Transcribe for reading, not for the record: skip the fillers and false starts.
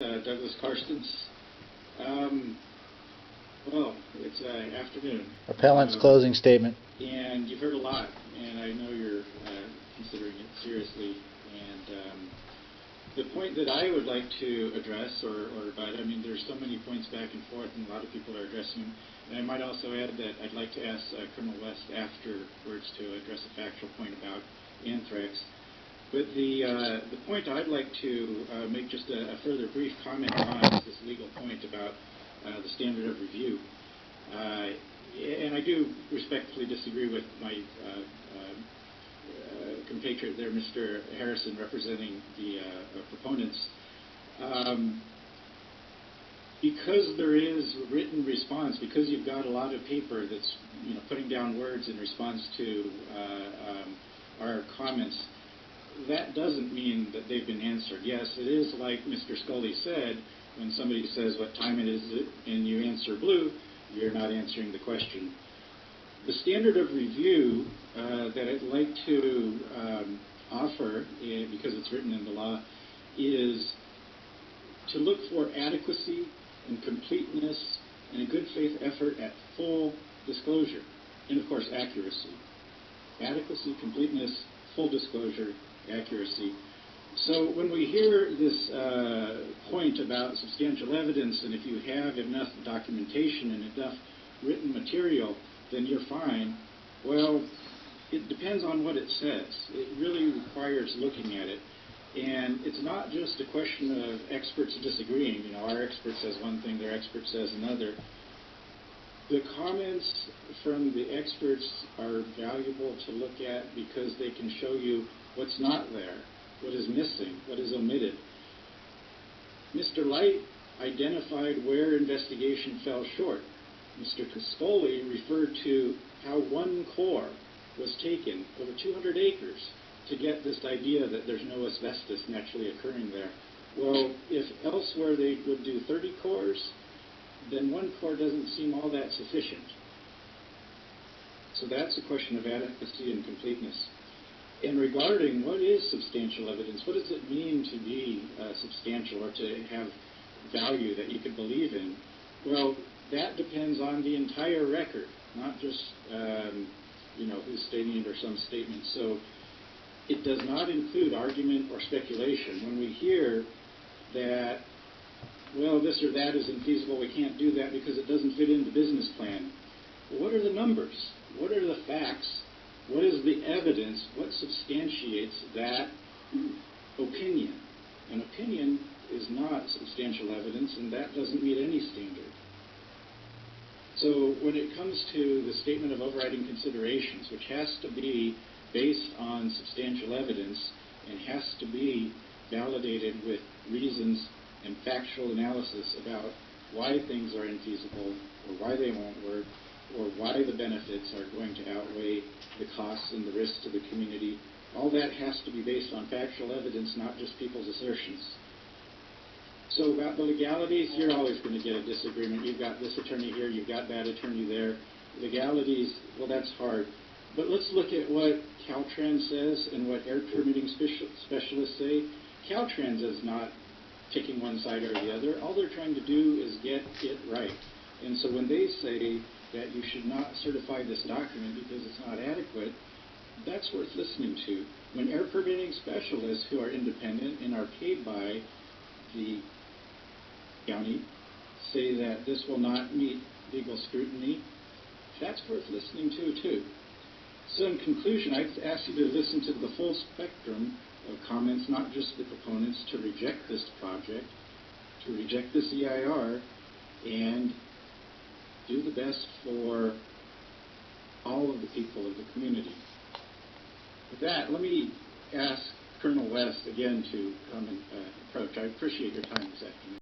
Douglas Karstens. Well, it's afternoon. Appellant's closing statement. And you've heard a lot, and I know you're considering it seriously. And the point that I would like to address, I mean, there's so many points back and forth, and a lot of people are addressing them. And I might also add that I'd like to ask Colonel West afterwards to address a factual point about anthrax. But the point I'd like to make just a further brief comment on is this legal point about the standard of review. And I do respectfully disagree with my compatriot there, Mr. Harrison, representing the proponents. Because there is written response, because you've got a lot of paper that's putting down words in response to our comments, that doesn't mean that they've been answered. Yes, it is like Mr. Scully said, when somebody says what time it is and you answer blue, you're not answering the question. The standard of review that I'd like to offer, because it's written in the law, is to look for adequacy and completeness and a good faith effort at full disclosure, and of course accuracy. Adequacy, completeness, full disclosure, accuracy. So when we hear this point about substantial evidence, and if you have enough documentation and enough written material, then you're fine. Well, it depends on what it says. It really requires looking at it. And it's not just a question of experts disagreeing. Our expert says one thing, their expert says another. The comments from the experts are valuable to look at because they can show you what's not there, what is missing, what is omitted. Mr. Light identified where investigation fell short. Mr. Scully referred to how one core was taken over 200 acres to get this idea that there's no asbestos naturally occurring there. Well, if elsewhere they would do 30 cores, then one core doesn't seem all that sufficient. So that's a question of adequacy and completeness. And regarding what is substantial evidence, what does it mean to be substantial or to have value that you could believe in? Well, that depends on the entire record, not just who's stating it or some statement. So it does not include argument or speculation. When we hear that, well, this or that is infeasible, we can't do that because it doesn't fit in the business plan. What are the numbers? What are the facts? What is the evidence? What substantiates that opinion? An opinion is not substantial evidence, and that doesn't meet any standard. So when it comes to the statement of overriding considerations, which has to be based on substantial evidence and has to be validated with reasons and factual analysis about why things are infeasible or why they won't work or why the benefits are going to outweigh the costs and the risks to the community, all that has to be based on factual evidence, not just people's assertions. So about the legalities, you're always going to get a disagreement. You've got this attorney here, you've got that attorney there. Legalities, well, that's hard. But let's look at what Caltrans says and what air permitting specialists say. Caltrans is not picking one side or the other. All they're trying to do is get it right. And so when they say that you should not certify this document because it's not adequate, that's worth listening to. When air permitting specialists who are independent and are paid by the county say that this will not meet legal scrutiny, that's worth listening to too. So in conclusion, I'd ask you to listen to the full spectrum of comments, not just the proponents, to reject this project, to reject this EIR, and do the best for all of the people of the community. With that, let me ask Colonel West again to come and approach. I appreciate your time this afternoon.